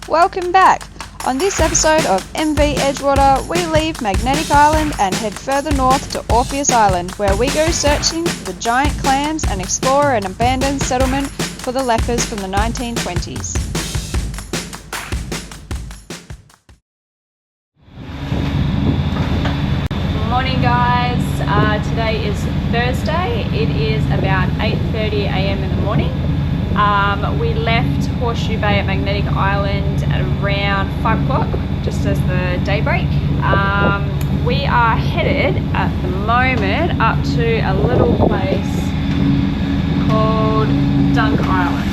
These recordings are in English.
Welcome back! On this episode of MV Edgewater, we leave Magnetic Island and head further north to Orpheus Island, where we go searching for the giant clams and explore an abandoned settlement for the lepers from the 1920s. Morning guys, today is Thursday. It is about 8:30 a.m. in the morning. We left Horseshoe Bay at Magnetic Island at around 5 o'clock, just as the daybreak. We are headed at the moment up to a little place called Dunk Island.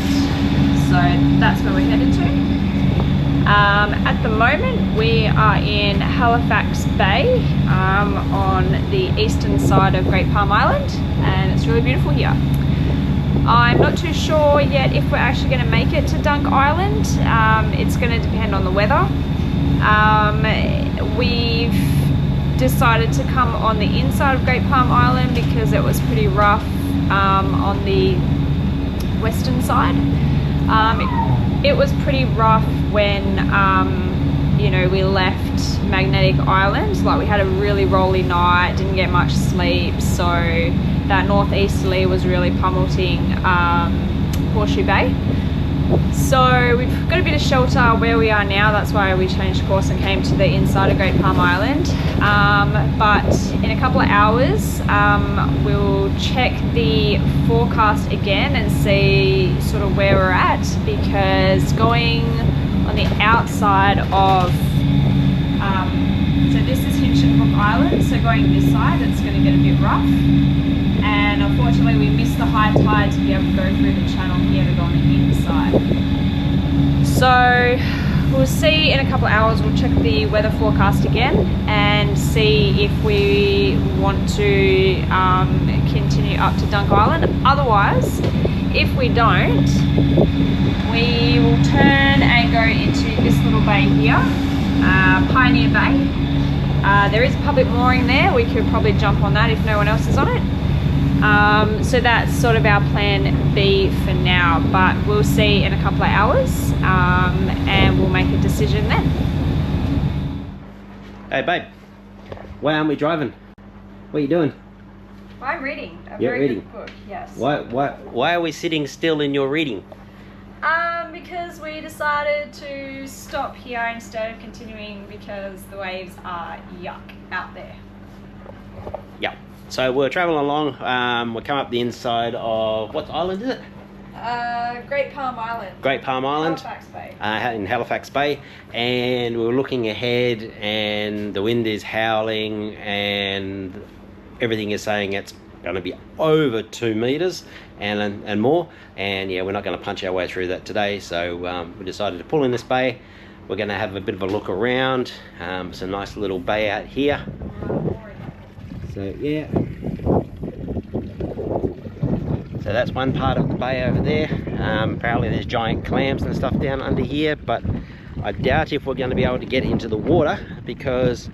So that's where we're headed to. At the moment we are in Halifax Bay on the eastern side of Great Palm Island, and it's really beautiful here. I'm not too sure yet if we're actually going to make it to Dunk Island. It's going to depend on the weather. We've decided to come on the inside of Great Palm Island because it was pretty rough on the western side. It was pretty rough when we left Magnetic Island. Like, we had a really rolly night, didn't get much sleep, so that northeasterly was really pummeling Horseshoe Bay. So we've got a bit of shelter where we are now. That's why we changed course and came to the inside of Great Palm Island. But in a couple of hours we'll check the forecast again and see sort of where we're at, because going on the outside of so this is Hinchinbrook Island, so going this side it's going to get a bit rough, and unfortunately we missed the high tide to be able to go through the channel here to go on the inside. So we'll see in a couple of hours. We'll check the weather forecast again and see if we want to continue up to Dunk Island. Otherwise, if we don't, we will turn and go into this little bay here, Pioneer Bay. There is a public mooring there. We could probably jump on that if no one else is on it. So that's sort of our plan B for now, but we'll see in a couple of hours and we'll make a decision then. Hey babe, why aren't we driving? What are you doing? I'm reading a You're very reading? good book, yes. Why are we sitting still in your reading? Because we decided to stop here instead of continuing because the waves are yuck out there. Yeah. So we're traveling along. We come up the inside of, what island is it? Great Palm Island. Great Palm Island. Halifax Bay. In Halifax Bay, and we were looking ahead, and the wind is howling, and everything is saying it's going to be over 2 meters and more. And yeah, we're not going to punch our way through that today. So we decided to pull in this bay. We're going to have a bit of a look around. It's a nice little bay out here. So yeah, so that's one part of the bay over there. Apparently there's giant clams and stuff down under here, but I doubt if we're going to be able to get into the water, because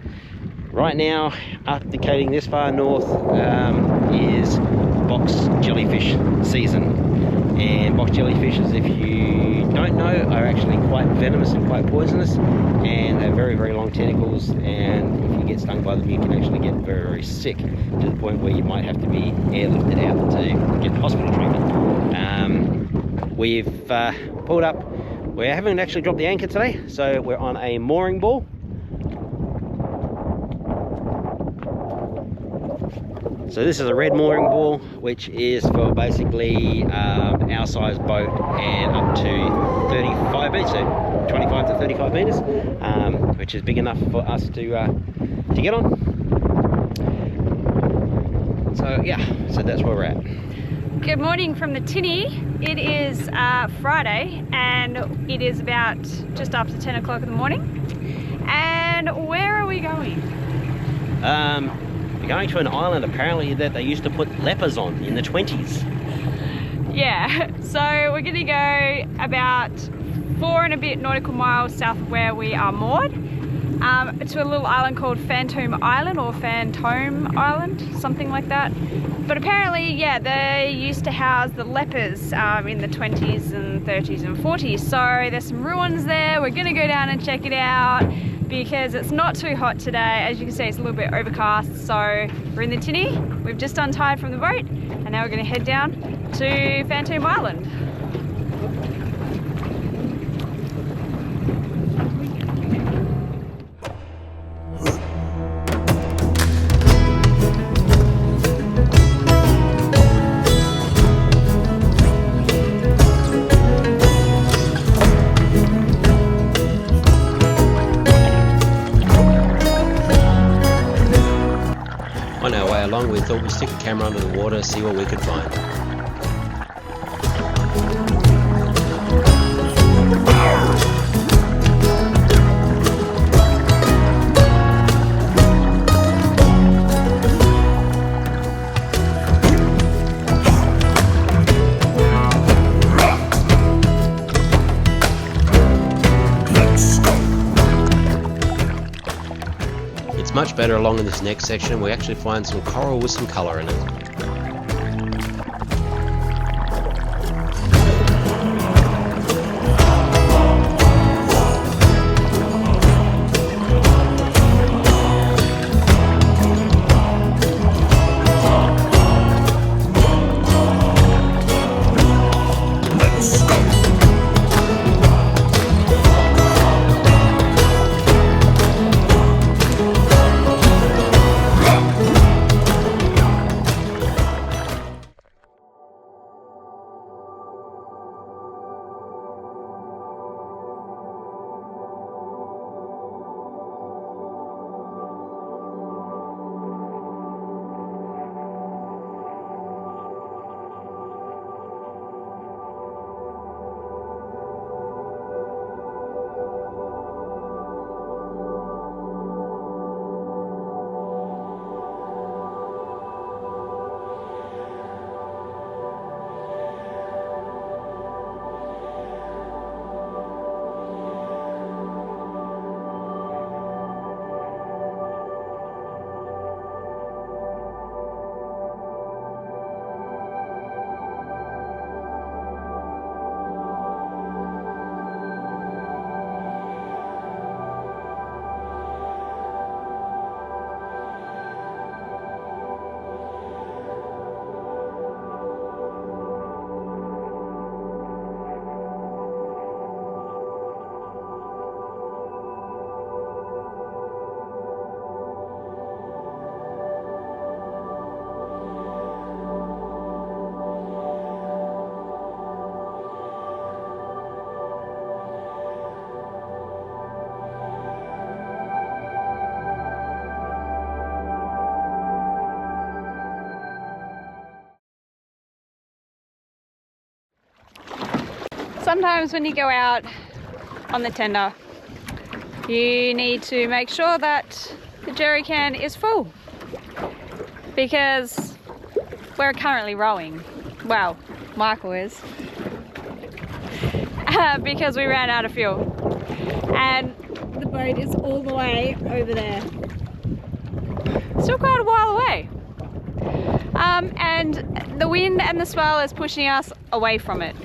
right now, abdicating this far north, is box jellyfish season. And box jellyfishes, if you don't know, are actually quite venomous and quite poisonous, and they're very, very long tentacles, and if you get stung by them you can actually get very, very sick, to the point where you might have to be airlifted out to get hospital treatment. We've pulled up. We haven't actually dropped the anchor today, so we're on a mooring ball. So this is a red mooring ball, which is for basically our size boat and up to 35 meters, so 25 to 35 meters, which is big enough for us to get on. So yeah, so that's where we're at. Good morning from the tinny. It is Friday, and it is about just after 10 o'clock in the morning. And where are we going? We're going to an island apparently that they used to put lepers on in the 20s. Yeah, so we're going to go about 4 and a bit nautical miles south of where we are moored, to a little island called Fantome Island, or Fantome Island, something like that. But apparently, yeah, they used to house the lepers in the 20s and 30s and 40s. So there's some ruins there. We're gonna go down and check it out because it's not too hot today. As you can see, it's a little bit overcast. So we're in the tinny. We've just untied from the boat and now we're gonna head down to Fantome Island. On our way along, we thought we'd stick a camera under the water, see what we could find. It's much better along in this next section. We actually find some coral with some colour in it. Sometimes when you go out on the tender, you need to make sure that the jerry can is full because we're currently rowing. Well, Michael is. Because we ran out of fuel and the boat is all the way over there. Still quite a while away. And the wind and the swell is pushing us away from it.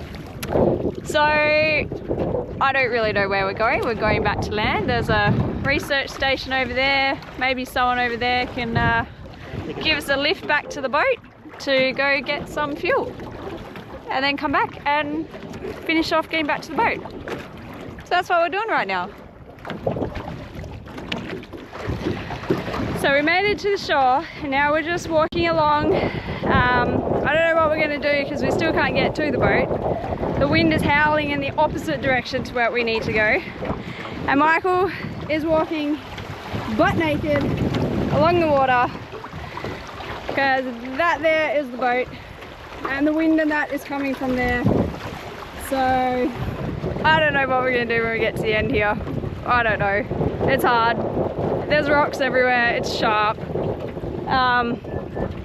So I don't really know where we're going. We're going back to land. There's a research station over there. Maybe someone over there can give us a lift back to the boat to go get some fuel and then come back and finish off getting back to the boat. So that's what we're doing right now. So we made it to the shore and now we're just walking along. I don't know what we're going to do because we still can't get to the boat. The wind is howling in the opposite direction to where we need to go. And Michael is walking butt naked along the water because that there is the boat and the wind and that is coming from there. So I don't know what we're going to do when we get to the end here. I don't know. It's hard. There's rocks everywhere. It's sharp.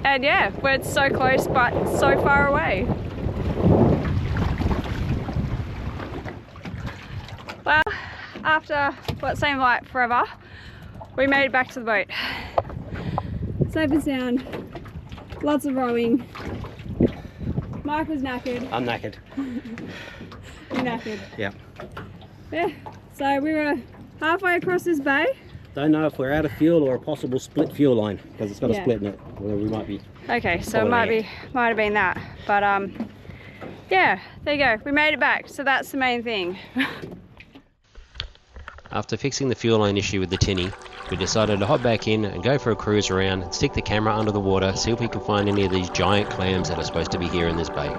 And yeah, we're so close but so far away. Well, after what seemed like forever, we made it back to the boat. Safe and sound. Lots of rowing. Mike was knackered. I'm knackered. You're knackered. Yeah. Yeah. So we were halfway across this bay. Don't know if we're out of fuel or a possible split fuel line because it's got a Yeah. split in it. Well, we might be. Okay, so it following might have been that. But yeah, there you go. We made it back. So that's the main thing. After fixing the fuel line issue with the tinny, we decided to hop back in and go for a cruise around and stick the camera under the water, see if we can find any of these giant clams that are supposed to be here in this bay.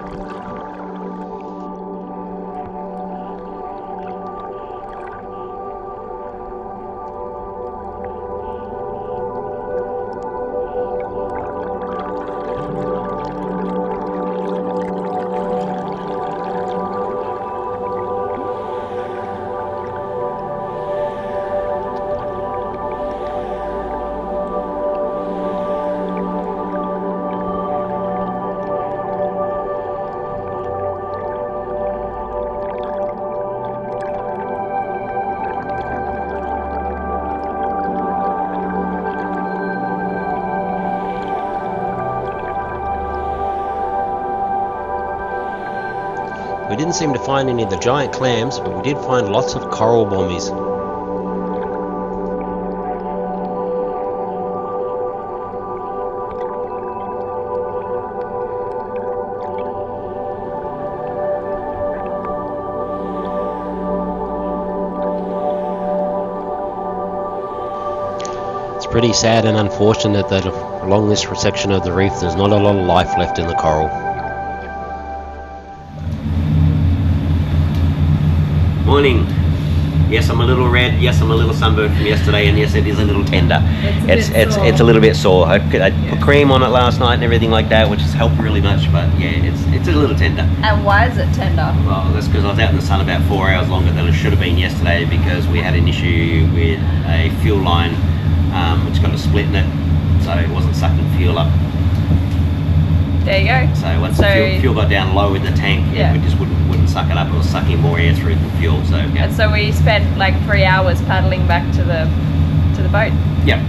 We didn't seem to find any of the giant clams, but we did find lots of coral bombies. It's pretty sad and unfortunate that along this section of the reef there's not a lot of life left in the coral. Morning. Yes, I'm a little red. Yes, I'm a little sunburned from yesterday, and yes, it is a little tender. It's a little bit sore. I put cream on it last night and everything like that, which has helped really much. But yeah, it's a little tender. And why is it tender? Well, that's because I was out in the sun about 4 hours longer than it should have been yesterday because we had an issue with a fuel line, which got a split in it, so it wasn't sucking fuel up. There you go. So once the fuel got down low in the tank, Yeah. it just wouldn't suck it up. It was sucking more air through the fuel. So yeah. And so we spent like 3 hours paddling back to the boat. Yeah.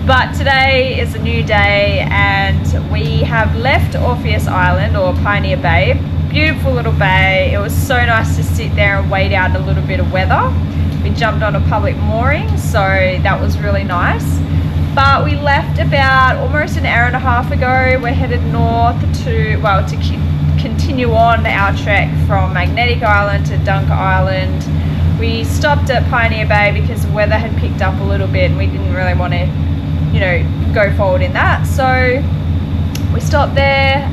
But today is a new day and we have left Orpheus Island or Pioneer Bay. Beautiful little bay. It was so nice to sit there and wait out a little bit of weather. We jumped on a public mooring, so that was really nice. But we left about almost an hour and a half ago. We're headed north to continue on our trek from Magnetic Island to Dunk Island. We stopped at Pioneer Bay because the weather had picked up a little bit and we didn't really want to, go forward in that. So we stopped there,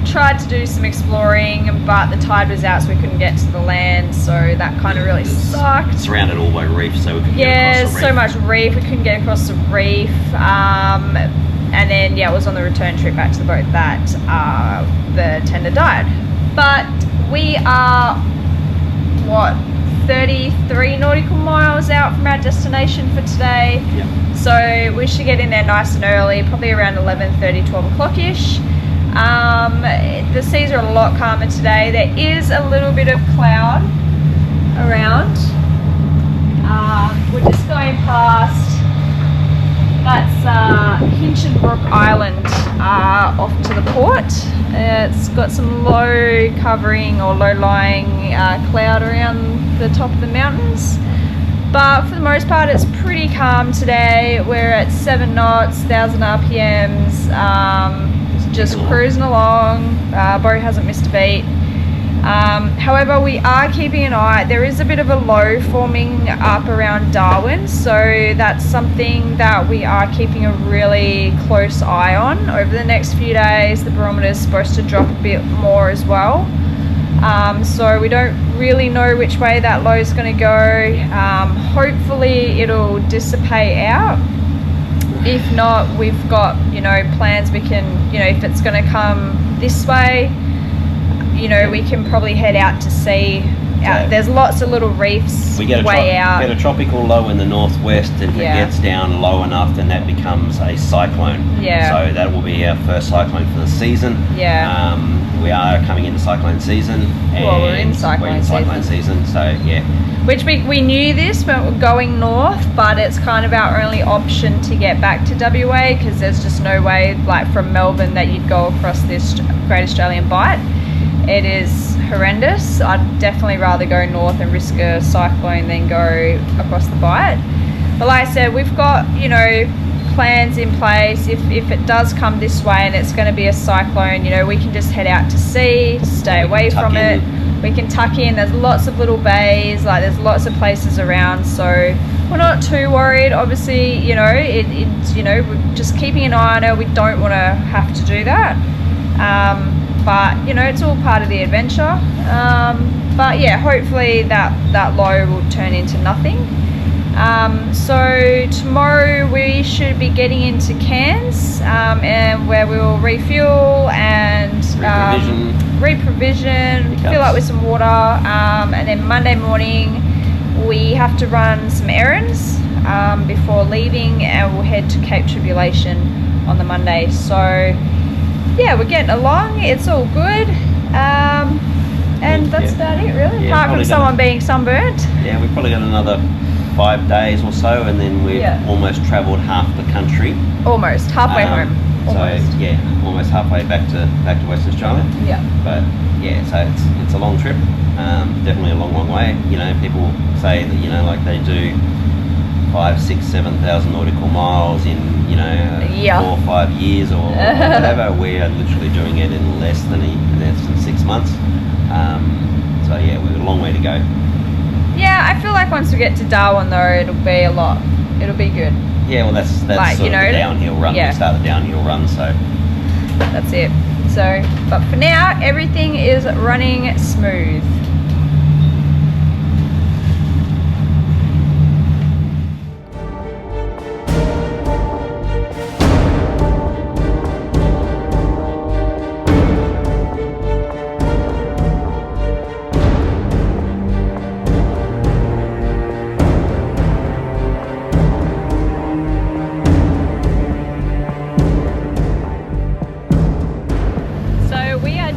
tried to do some exploring, but the tide was out so we couldn't get to the land, so that kind of really sucked. It's surrounded all by reef, so we couldn't get across the reef. So much reef, we couldn't get across the reef. And then, it was on the return trip back to the boat that the tender died. But we are, 33 nautical miles out from our destination for today. Yep. So we should get in there nice and early, probably around 11:30, 12 o'clock-ish. The seas are a lot calmer today. There is a little bit of cloud around. We're just going past, that's Hinchinbrook Island off to the port. It's got some low covering or low-lying cloud around the top of the mountains. But for the most part, it's pretty calm today. We're at 7 knots, 1,000 RPMs, just cruising along. Boat hasn't missed a beat. However, we are keeping an eye. There is a bit of a low forming up around Darwin, so that's something that we are keeping a really close eye on. Over the next few days, the barometer is supposed to drop a bit more as well. So we don't really know which way that low is going to go. Hopefully it'll dissipate out. If not, we've got, plans. We can, if it's going to come this way, we can probably head out to sea There's lots of little reefs We get a tropical low in the northwest. If it gets down low enough, then that becomes a cyclone. Yeah. So that will be our first cyclone for the season. Yeah. We are coming into cyclone season. And well, we're in cyclone season. So yeah. Which we knew this when we're going north, but it's kind of our only option to get back to WA, because there's just no way, like from Melbourne, that you'd go across this Great Australian Bight. It is horrendous. I'd definitely rather go north and risk a cyclone than go across the Bight. But like I said, we've got, you know, plans in place. If it does come this way and it's going to be a cyclone, you know, we can just head out to sea, stay away from it. We can tuck in. There's lots of little bays, like there's lots of places around, so we're not too worried. Obviously, you know, it's you know, we're just keeping an eye on it. We don't want to have to do that, but you know, it's all part of the adventure. But yeah, hopefully that low will turn into nothing. So tomorrow we should be getting into Cairns, and where we will refuel and reprovision, fill up with some water, and then Monday morning we have to run some errands before leaving, and we'll head to Cape Tribulation on the Monday. So yeah, we're getting along, it's all good, and that's about it really, apart from someone being sunburnt. Yeah, we've probably got another 5 days or so, and then we've almost travelled half the country. Almost halfway home. Almost. So yeah, almost halfway back to Western Australia. Yeah. But yeah, so it's a long trip. Definitely a long way. You know, people say that, you know, like they do 5, 6, 7,000 nautical miles in, you know, 4 or 5 years or whatever. We are literally doing it in less than 6 months. So yeah, we've got a long way to go. Yeah, I feel like once we get to Darwin though, it'll be good. Yeah, well that's like, sort of the downhill run. We start the downhill run, so that's it. So, but for now, everything is running smooth.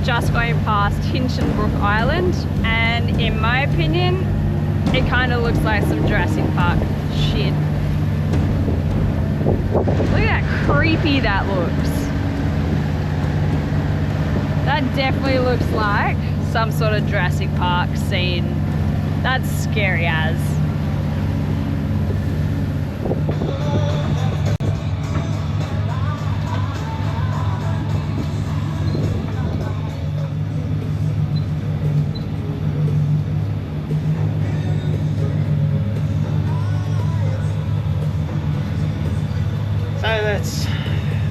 Just going past Hinchinbrook Island, and in my opinion it kind of looks like some Jurassic Park shit. Look at how creepy that looks. That definitely looks like some sort of Jurassic Park scene. That's scary as.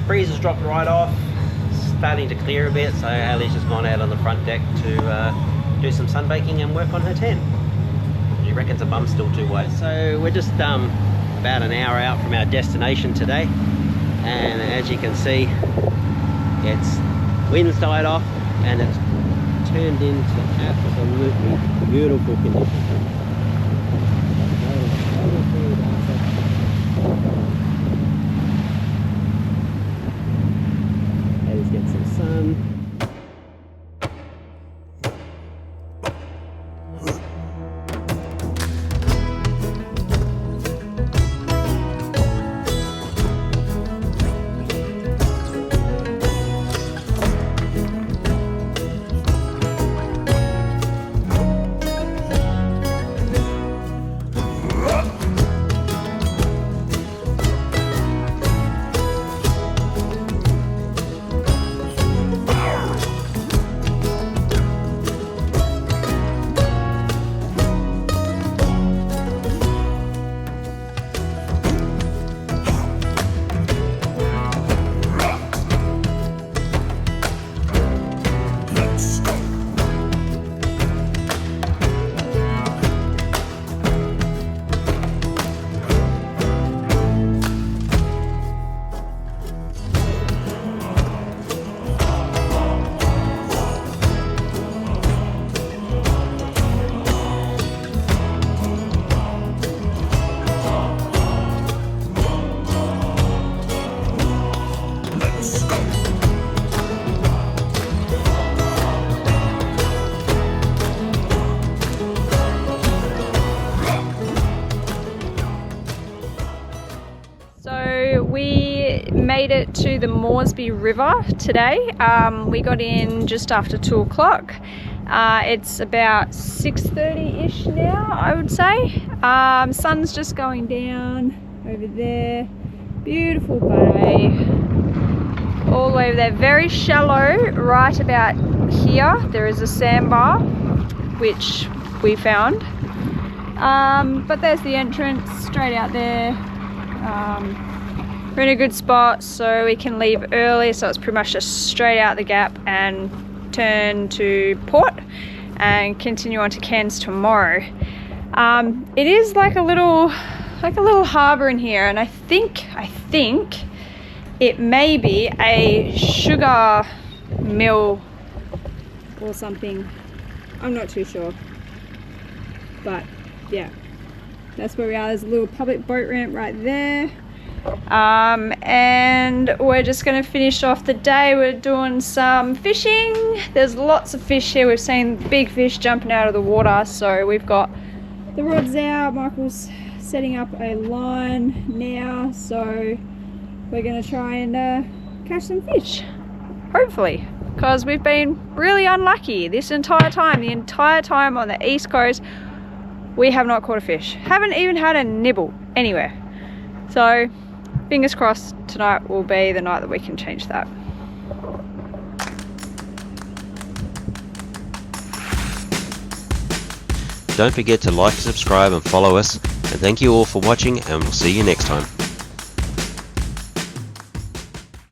Breeze has dropped right off, starting to clear a bit, so Ali's just gone out on the front deck to do some sunbaking and work on her tan. She reckons the bum's still too wide. So we're just about an hour out from our destination today, and as you can see, wind's died off and it's turned into absolutely beautiful conditions. Get some sun. made it to the Moresby River today. We got in just after 2 o'clock. It's about 6:30-ish now, I would say. Sun's just going down over there. Beautiful bay. All the way over there. Very shallow right about here. There is a sandbar, which we found. But there's the entrance straight out there. We're in a good spot so we can leave early, so it's pretty much just straight out the gap and turn to port and continue on to Cairns tomorrow. It is like a little harbour in here, and I think it may be a sugar mill or something. I'm not too sure, but yeah, that's where we are. There's a little public boat ramp right there. And we're just going to finish off the day. We're doing some fishing. There's lots of fish here. We've seen big fish jumping out of the water, so we've got the rods out. Michael's setting up a line now, so we're going to try and catch some fish, hopefully, because we've been really unlucky this entire time. The entire time on the east coast we have not caught a fish. Haven't even had a nibble anywhere. So fingers crossed tonight will be the night that we can change that. Don't forget to like, subscribe and follow us, and thank you all for watching, and we'll see you next time.